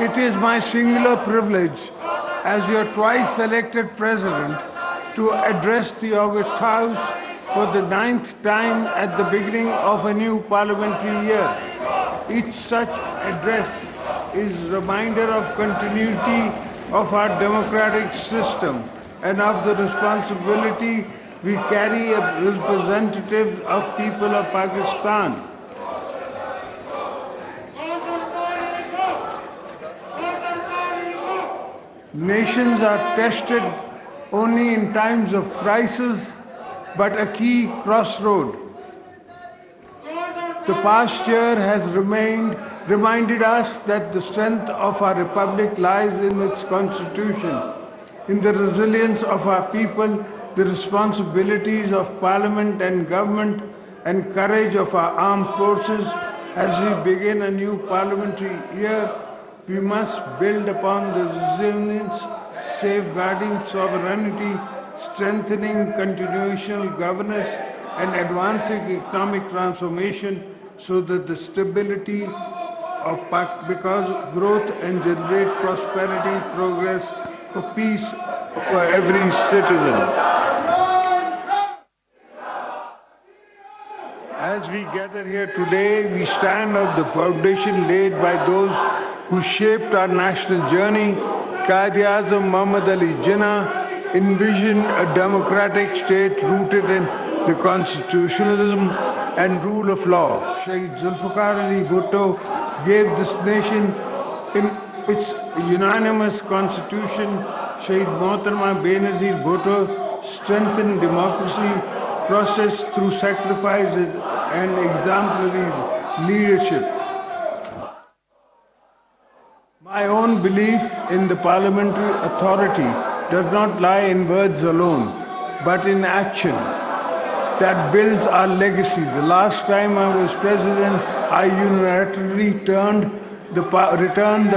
It is my singular privilege as your twice elected president to address the August House for the 9th time at the beginning of a new parliamentary year. Each such address is a reminder of continuity of our democratic system and of the responsibility we carry as representatives of people of Pakistan. Nations are tested only in times of crisis, but a key crossroad. The past year has reminded us that the strength of our republic lies in its constitution, in the resilience of our people, the responsibilities of parliament and government, and courage of our armed forces. As we begin a new parliamentary year, we must build upon the resilience, safeguarding sovereignty, strengthening constitutional governance, and advancing economic transformation so that the stability of because growth and generate prosperity, progress, for peace for every citizen. As we gather here today, we stand on the foundation laid by those who shaped our national journey. Quaid-e-Azam Muhammad Ali Jinnah envisioned a democratic state rooted in the constitutionalism and rule of law. Shaheed Zulfikar Ali Bhutto gave this nation in its unanimous constitution. Shaheed Mohtarma Benazir Bhutto strengthened democracy process through sacrifices and exemplary leadership. My own belief in the parliamentary authority does not lie in words alone, but in action that builds our legacy. The last time I was president, I unilaterally returned the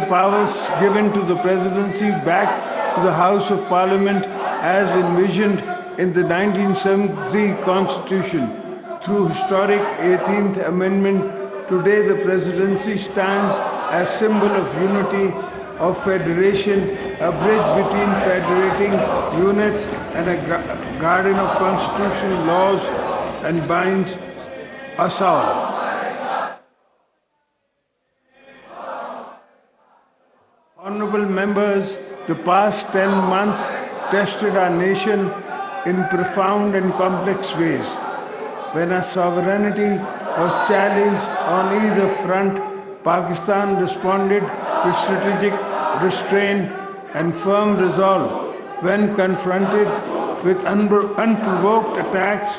powers given to the presidency back to the House of Parliament as envisioned in the 1973 Constitution. Through historic 18th Amendment, today the presidency stands as symbol of unity, of federation, a bridge between federating units and a guardian of constitutional laws, and binds us all. Honorable members, the past 10 months tested our nation in profound and complex ways. When our sovereignty was challenged on either front, Pakistan responded with strategic restraint and firm resolve. When confronted with unprovoked attacks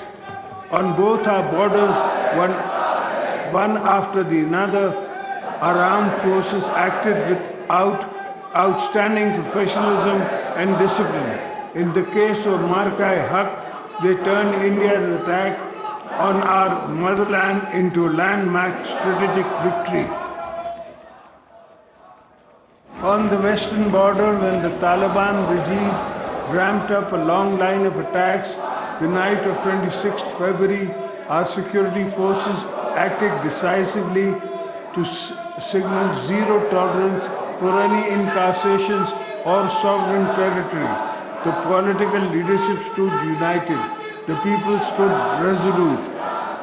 on both our borders, one after the other, our armed forces acted with outstanding professionalism and discipline. In the case of Marka-e-Haq, they turned India's attack on our motherland into a landmark strategic victory. On the western border, when the Taliban regime ramped up a long line of attacks, the night of 26th February, our security forces acted decisively to signal zero tolerance for any incursions or sovereign territory. The political leadership stood united. The people stood resolute.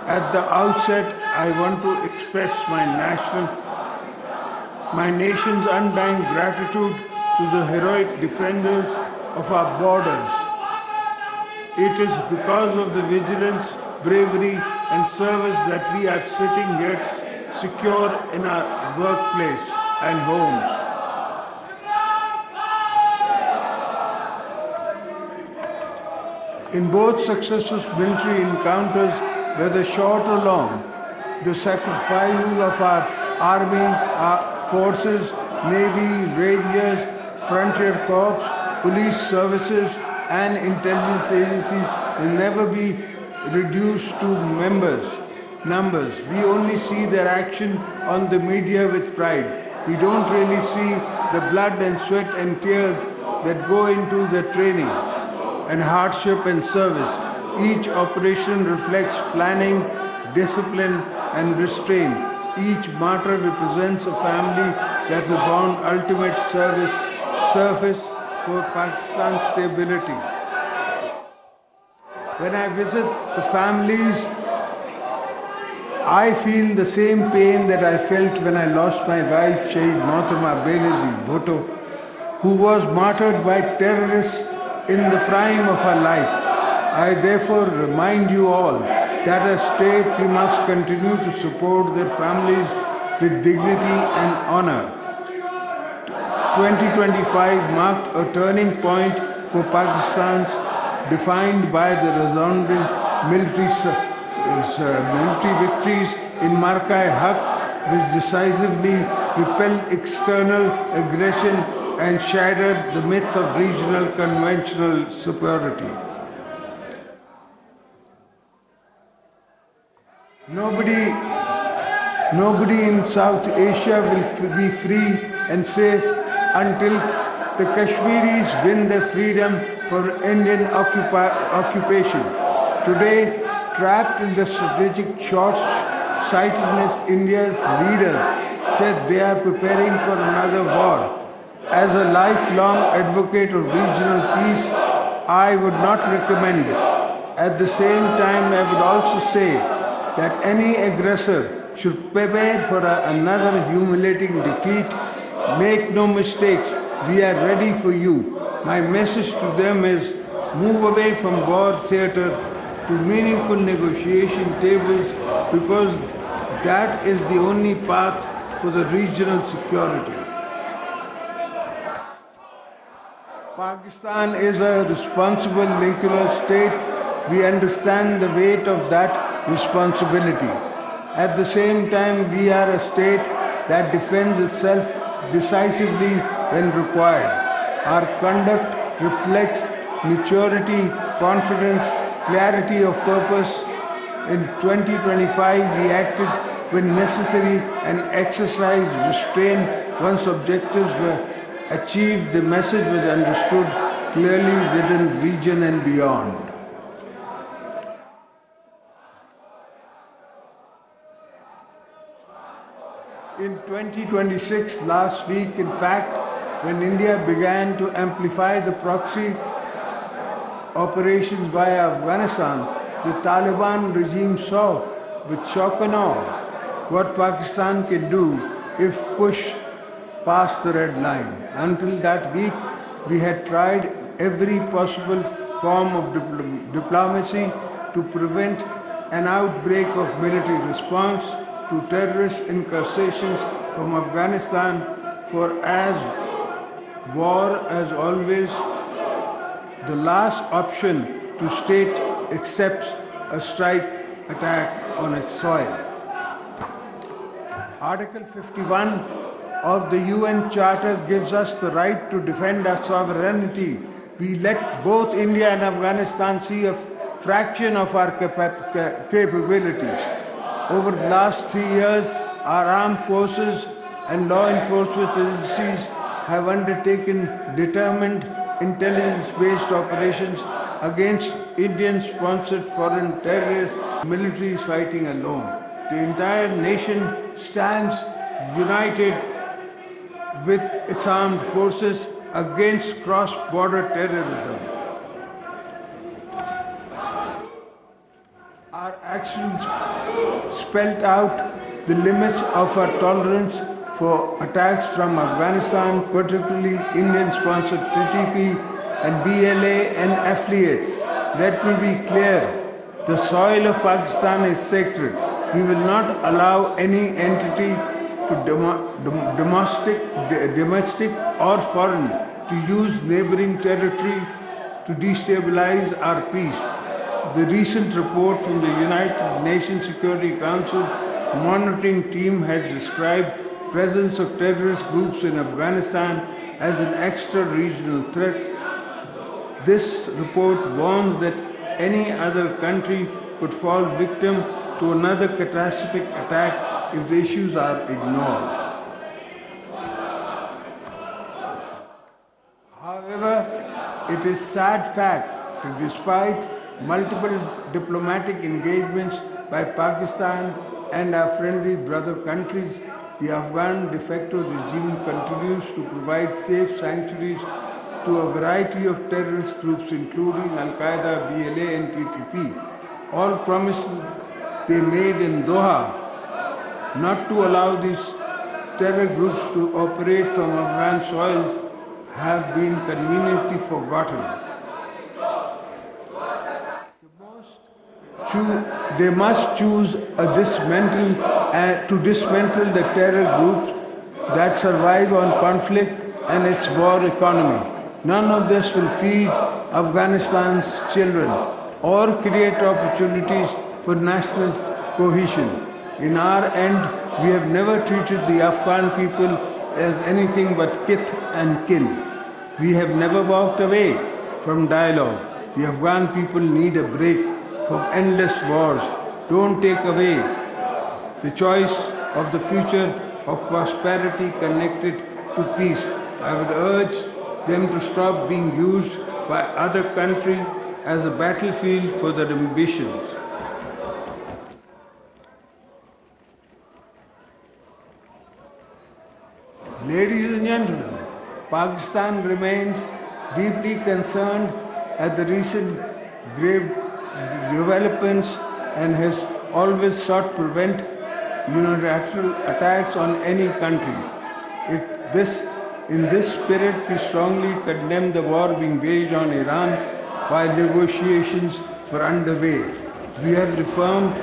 At the outset, I want to express my nation's undying gratitude to the heroic defenders of our borders. It is because of the vigilance, bravery, and service that we are sitting here secure in our workplace and homes. In both successful military encounters, whether short or long, the sacrifices of our army, our forces, navy, rangers, frontier corps, police services, and intelligence agencies will never be reduced to numbers. We only see their action on the media with pride. We don't really see the blood and sweat and tears that go into the training and hardship and service. Each operation reflects planning, discipline, and restraint. Each martyr represents a family that is born ultimate surface for Pakistan's stability. When I visit the families, I feel the same pain that I felt when I lost my wife, Shaheed Mohtama Benazir Bhutto, who was martyred by terrorists in the prime of her life. I therefore remind you all that as state we must continue to support their families with dignity and honor. 2025 marked a turning point for Pakistan, defined by the resounding military victories in Marka-e-Haq, which decisively repelled external aggression and shattered the myth of regional conventional superiority. Nobody in South Asia will be free and safe until the Kashmiris win their freedom for Indian occupation. Today, trapped in the strategic short-sightedness, India's leaders said they are preparing for another war. As a lifelong advocate of regional peace, I would not recommend it. At the same time, I would also say that any aggressor should prepare for another humiliating defeat. Make no mistakes, we are ready for you. My message to them is move away from war theatre to meaningful negotiation tables, because that is the only path for the regional security. Pakistan is a responsible lingual state. We understand the weight of that responsibility. At the same time, we are a state that defends itself decisively when required. Our conduct reflects maturity, confidence, clarity of purpose. In 2025, we acted when necessary and exercised restraint once objectives were achieved. The message was understood clearly within the region and beyond. In 2026, last week, in fact, when India began to amplify the proxy operations via Afghanistan, the Taliban regime saw with shock and awe what Pakistan can do if pushed past the red line. Until that week, we had tried every possible form of diplomacy to prevent an outbreak of military response to terrorist incursions from Afghanistan, for as war as always the last option to state accepts a strike attack on its soil. Article 51 of the UN Charter gives us the right to defend our sovereignty. We let both India and Afghanistan see a fraction of our capabilities. Over the last 3 years, our armed forces and law enforcement agencies have undertaken determined intelligence-based operations against Indian-sponsored foreign terrorists. The military is fighting alone. The entire nation stands united with its armed forces against cross-border terrorism. Our actions spelled out the limits of our tolerance for attacks from Afghanistan, particularly Indian-sponsored TTP and BLA and affiliates. Let me be clear, the soil of Pakistan is sacred. We will not allow any entity to domestic or foreign to use neighboring territory to destabilize our peace. The recent report from the United Nations Security Council monitoring team has described presence of terrorist groups in Afghanistan as an extra-regional threat. This report warns that any other country could fall victim to another catastrophic attack if the issues are ignored. However, it is a sad fact that despite multiple diplomatic engagements by Pakistan and our friendly brother countries, the Afghan de facto regime continues to provide safe sanctuaries to a variety of terrorist groups, including Al-Qaeda, BLA, and TTP. All promises they made in Doha not to allow these terror groups to operate from Afghan soils have been conveniently forgotten. They must choose to dismantle the terror groups that survive on conflict and its war economy. None of this will feed Afghanistan's children or create opportunities for national cohesion. In our end, we have never treated the Afghan people as anything but kith and kin. We have never walked away from dialogue. The Afghan people need a break from endless wars. Don't take away the choice of the future of prosperity connected to peace. I would urge them to stop being used by other countries as a battlefield for their ambitions. Ladies and gentlemen, Pakistan remains deeply concerned at the recent grave developments and has always sought to prevent unilateral attacks on any country. In this spirit, we strongly condemn the war being waged on Iran while negotiations were underway. We have reaffirmed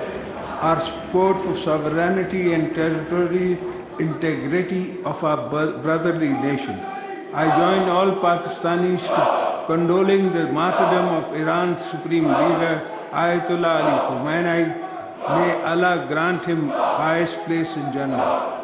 our support for sovereignty and territorial integrity of our brotherly nation. I join all Pakistanis to condoling the martyrdom of Iran's supreme leader, Ayatollah Ali Khamenei. May Allah grant him highest place in Jannah.